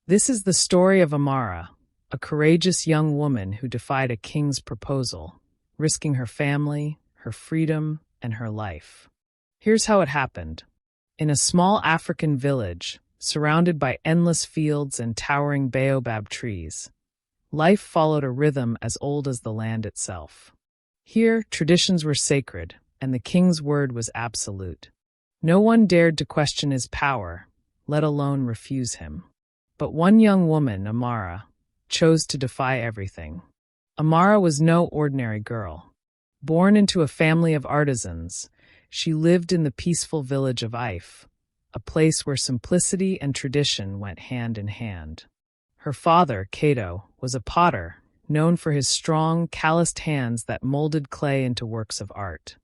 This is the story of Amara, a courageous young woman who defied a king's proposal, risking her family, her freedom, and her life. Here's how it happened. In a small African village, surrounded by endless fields and towering baobab trees, life followed a rhythm as old as the land itself. Here, traditions were sacred, and the king's word was absolute. No one dared to question his power, let alone refuse him. But one young woman, Amara, chose to defy everything. Amara was no ordinary girl. Born into a family of artisans, she lived in the peaceful village of Ife, a place where simplicity and tradition went hand in hand. Her father, Cato, was a potter, known for his strong, calloused hands that molded clay into works of art.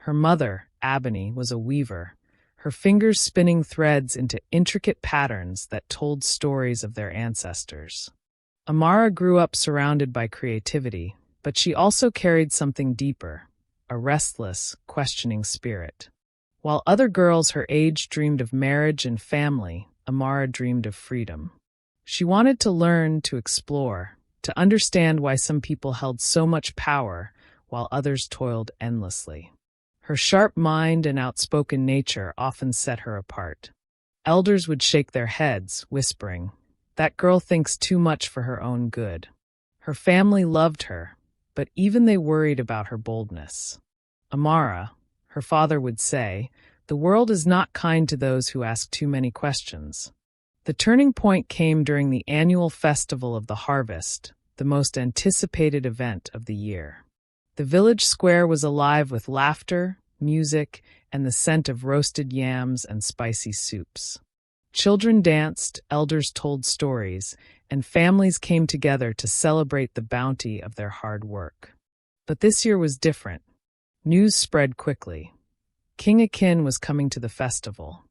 Her mother, Abony, was a weaver, her fingers spinning threads into intricate patterns that told stories of their ancestors. Amara grew up surrounded by creativity, but she also carried something deeper, a restless, questioning spirit. While other girls her age dreamed of marriage and family, Amara dreamed of freedom. She wanted to learn, to explore, to understand why some people held so much power while others toiled endlessly. Her sharp mind and outspoken nature often set her apart. Elders would shake their heads, whispering, "That girl thinks too much for her own good." Her family loved her, but even they worried about her boldness. "Amara," her father would say, "the world is not kind to those who ask too many questions." The turning point came during the annual festival of the harvest, the most anticipated event of the year. The village square was alive with laughter, music, and the scent of roasted yams and spicy soups. Children danced, elders told stories, and families came together to celebrate the bounty of their hard work. But this year was different. News spread quickly. King Akin was coming to the festival.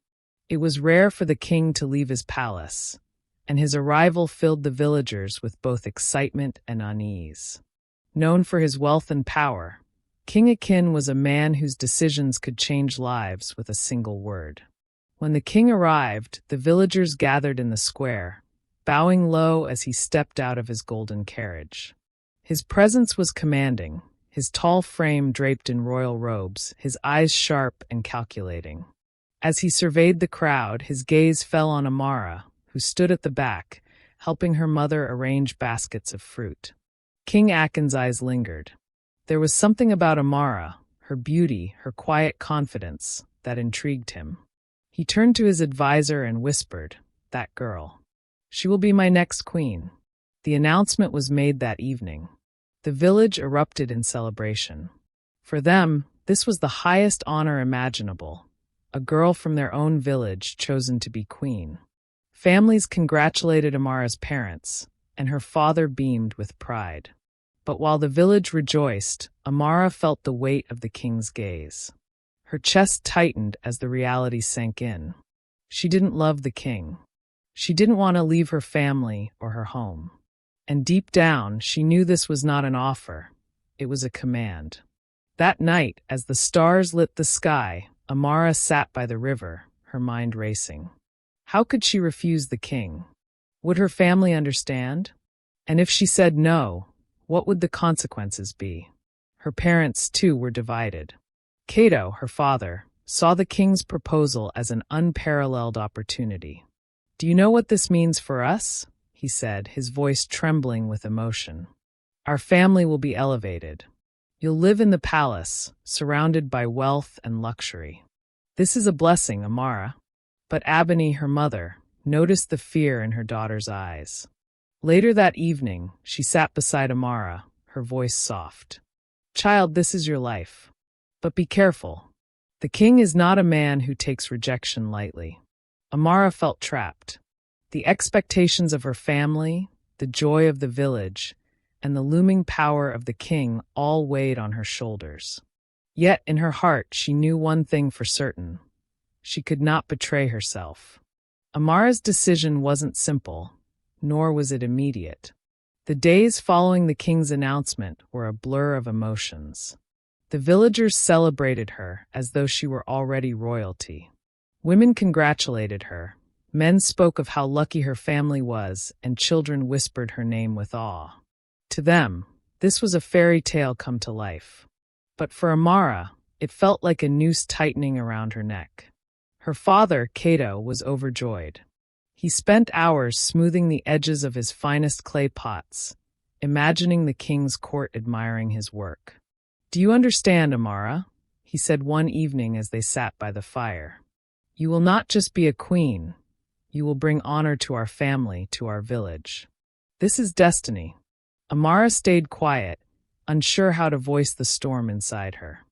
It was rare for the king to leave his palace, and his arrival filled the villagers with both excitement and unease. Known for his wealth and power, King Akin was a man whose decisions could change lives with a single word. When the king arrived, the villagers gathered in the square, bowing low as he stepped out of his golden carriage. His presence was commanding, his tall frame draped in royal robes, his eyes sharp and calculating. As he surveyed the crowd, his gaze fell on Amara, who stood at the back, helping her mother arrange baskets of fruit. King Akin's eyes lingered. There was something about Amara, her beauty, her quiet confidence, that intrigued him. He turned to his advisor and whispered, "That girl. She will be my next queen." The announcement was made that evening. The village erupted in celebration. For them, this was the highest honor imaginable, a girl from their own village chosen to be queen. Families congratulated Amara's parents, and her father beamed with pride. But while the village rejoiced, Amara felt the weight of the king's gaze. Her chest tightened as the reality sank in. She didn't love the king. She didn't want to leave her family or her home. And deep down, she knew this was not an offer. It was a command. That night, as the stars lit the sky, Amara sat by the river, her mind racing. How could she refuse the king? Would her family understand? And if she said no, what would the consequences be? Her parents, too, were divided. Cato, her father, saw the king's proposal as an unparalleled opportunity. "Do you know what this means for us?" he said, his voice trembling with emotion. "Our family will be elevated. You'll live in the palace, surrounded by wealth and luxury. This is a blessing, Amara." But Abony, her mother, noticed the fear in her daughter's eyes. Later that evening, she sat beside Amara, her voice soft. "Child, this is your life. But be careful. The king is not a man who takes rejection lightly." Amara felt trapped. The expectations of her family, the joy of the village, and the looming power of the king all weighed on her shoulders. Yet in her heart she knew one thing for certain. She could not betray herself. Amara's decision wasn't simple, nor was it immediate. The days following the king's announcement were a blur of emotions. The villagers celebrated her as though she were already royalty. Women congratulated her, Men spoke of how lucky her family was, and children whispered her name with awe. To them, this was a fairy tale come to life. But for Amara, it felt like a noose tightening around her neck. Her father, Cato, was overjoyed. He spent hours smoothing the edges of his finest clay pots, imagining the king's court admiring his work. "Do you understand, Amara?" he said one evening as they sat by the fire. "You will not just be a queen. You will bring honor to our family, to our village. This is destiny." Amara stayed quiet, unsure how to voice the storm inside her.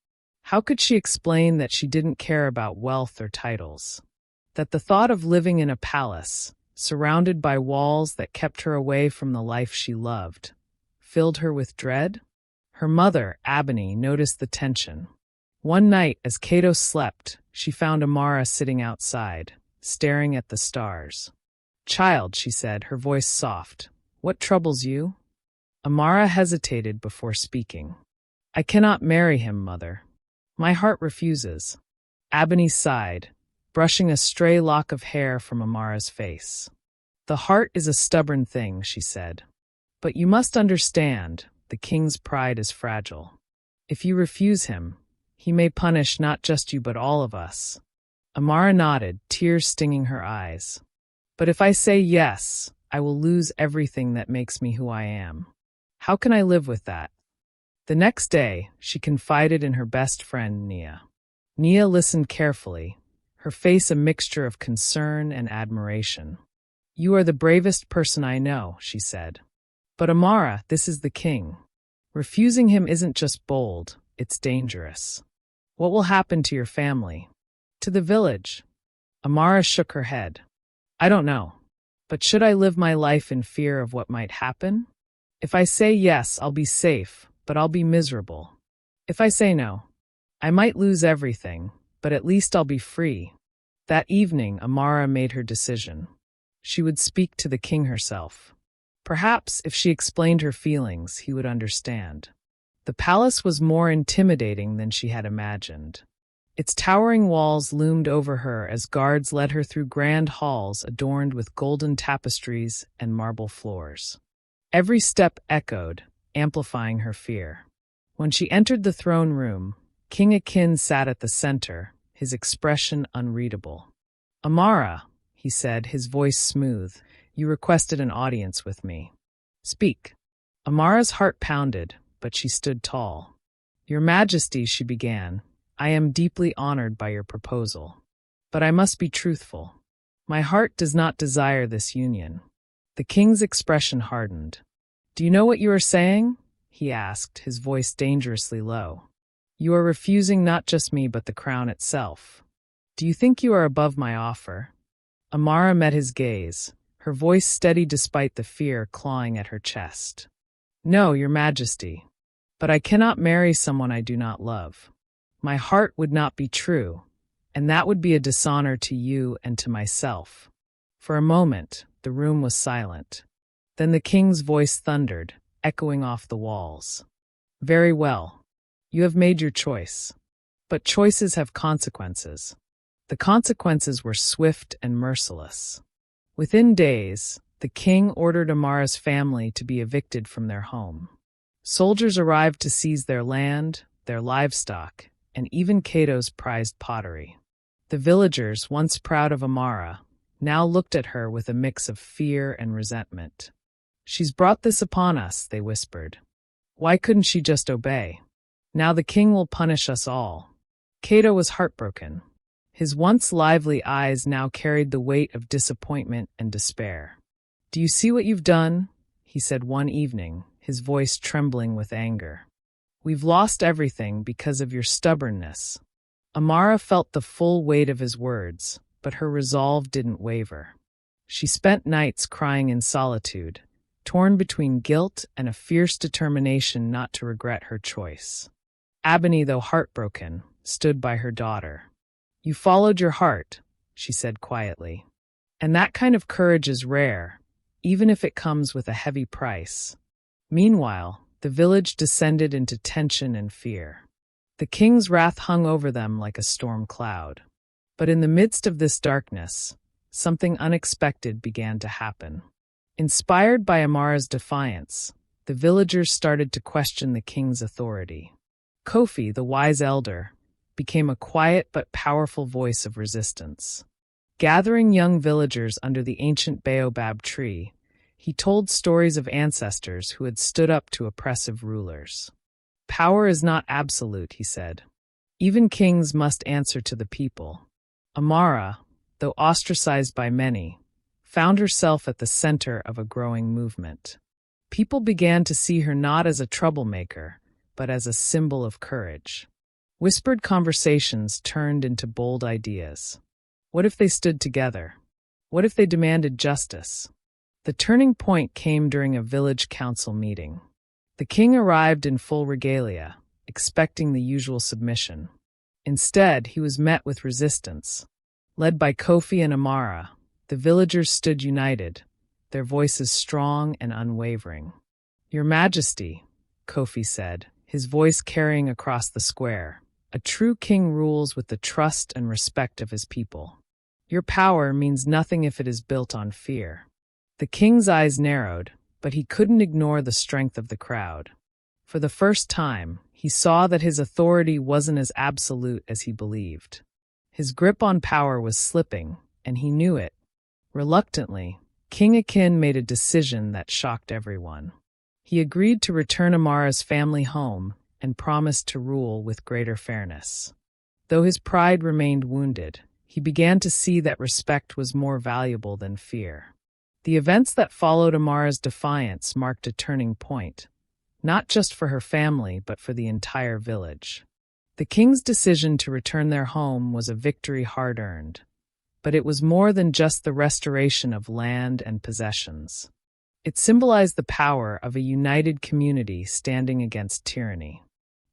How could she explain that she didn't care about wealth or titles? That the thought of living in a palace, surrounded by walls that kept her away from the life she loved, filled her with dread? Her mother, Abony, noticed the tension. One night, as Cato slept, she found Amara sitting outside, staring at the stars. "Child," she said, her voice soft, "what troubles you?" Amara hesitated before speaking. "I cannot marry him, mother. My heart refuses." Abony sighed, brushing a stray lock of hair from Amara's face. "The heart is a stubborn thing," she said. "But you must understand, the king's pride is fragile. If you refuse him, he may punish not just you but all of us." Amara nodded, tears stinging her eyes. "But if I say yes, I will lose everything that makes me who I am. How can I live with that?" The next day, she confided in her best friend, Nia. Nia listened carefully, her face a mixture of concern and admiration. "You are the bravest person I know," she said. "But Amara, this is the king. Refusing him isn't just bold, it's dangerous. What will happen to your family? To the village?" Amara shook her head. "I don't know. But should I live my life in fear of what might happen? If I say yes, I'll be safe, but I'll be miserable. If I say no, I might lose everything, but at least I'll be free." That evening, Amara made her decision. She would speak to the king herself. Perhaps, if she explained her feelings, he would understand. The palace was more intimidating than she had imagined. Its towering walls loomed over her as guards led her through grand halls adorned with golden tapestries and marble floors. Every step echoed, amplifying her fear. When she entered the throne room, King Akin sat at the center, his expression unreadable. "Amara," he said, his voice smooth, "you requested an audience with me. Speak." Amara's heart pounded, but she stood tall. "Your Majesty," she began, "I am deeply honored by your proposal. But I must be truthful. My heart does not desire this union." The king's expression hardened. "Do you know what you are saying?" he asked, his voice dangerously low. "You are refusing not just me but the crown itself. Do you think you are above my offer?" Amara met his gaze, her voice steady despite the fear clawing at her chest. "No, your Majesty. But I cannot marry someone I do not love. My heart would not be true, and that would be a dishonor to you and to myself." For a moment, the room was silent. Then the king's voice thundered, echoing off the walls. "Very well. You have made your choice. But choices have consequences." The consequences were swift and merciless. Within days, the king ordered Amara's family to be evicted from their home. Soldiers arrived to seize their land, their livestock, and even Cato's prized pottery. The villagers, once proud of Amara, now looked at her with a mix of fear and resentment. "She's brought this upon us," they whispered. "Why couldn't she just obey? Now the king will punish us all." Cato was heartbroken. His once lively eyes now carried the weight of disappointment and despair. "Do you see what you've done?" he said one evening, his voice trembling with anger. "We've lost everything because of your stubbornness." Amara felt the full weight of his words, but her resolve didn't waver. She spent nights crying in solitude, torn between guilt and a fierce determination not to regret her choice. Abony, though heartbroken, stood by her daughter. "You followed your heart," she said quietly. "And that kind of courage is rare, even if it comes with a heavy price." Meanwhile, the village descended into tension and fear. The king's wrath hung over them like a storm cloud. But in the midst of this darkness, something unexpected began to happen. Inspired by Amara's defiance, the villagers started to question the king's authority. Kofi, the wise elder, became a quiet but powerful voice of resistance. Gathering young villagers under the ancient baobab tree, he told stories of ancestors who had stood up to oppressive rulers. "Power is not absolute," he said. "Even kings must answer to the people." Amara, though ostracized by many, found herself at the center of a growing movement. People began to see her not as a troublemaker, but as a symbol of courage. Whispered conversations turned into bold ideas. What if they stood together? What if they demanded justice? The turning point came during a village council meeting. The king arrived in full regalia, expecting the usual submission. Instead, he was met with resistance. Led by Kofi and Amara, the villagers stood united, their voices strong and unwavering. "Your Majesty," Kofi said, his voice carrying across the square, "a true king rules with the trust and respect of his people. Your power means nothing if it is built on fear." The king's eyes narrowed, but he couldn't ignore the strength of the crowd. For the first time, he saw that his authority wasn't as absolute as he believed. His grip on power was slipping, and he knew it. Reluctantly, King Akin made a decision that shocked everyone. He agreed to return Amara's family home and promised to rule with greater fairness. Though his pride remained wounded, he began to see that respect was more valuable than fear. The events that followed Amara's defiance marked a turning point, not just for her family but for the entire village. The king's decision to return their home was a victory hard-earned, but it was more than just the restoration of land and possessions. It symbolized the power of a united community standing against tyranny.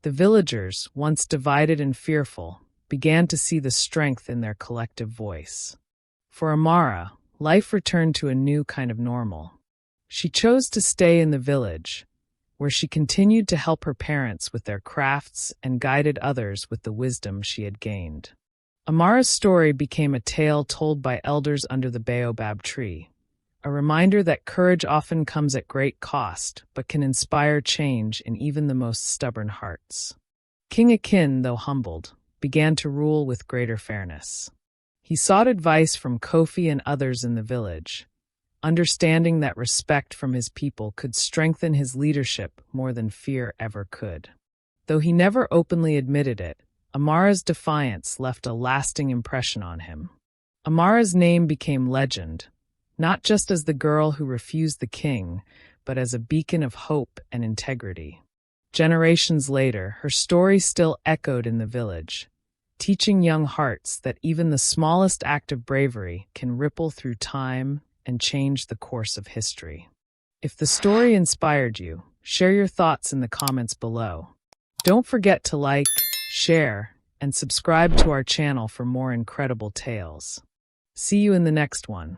The villagers, once divided and fearful, began to see the strength in their collective voice. For Amara, life returned to a new kind of normal. She chose to stay in the village, where she continued to help her parents with their crafts and guided others with the wisdom she had gained. Amara's story became a tale told by elders under the baobab tree, a reminder that courage often comes at great cost but can inspire change in even the most stubborn hearts. King Akin, though humbled, began to rule with greater fairness. He sought advice from Kofi and others in the village, understanding that respect from his people could strengthen his leadership more than fear ever could. Though he never openly admitted it, Amara's defiance left a lasting impression on him. Amara's name became legend, not just as the girl who refused the king, but as a beacon of hope and integrity. Generations later, her story still echoed in the village, teaching young hearts that even the smallest act of bravery can ripple through time and change the course of history. If the story inspired you, share your thoughts in the comments below. Don't forget to like, share, and subscribe to our channel for more incredible tales. See you in the next one.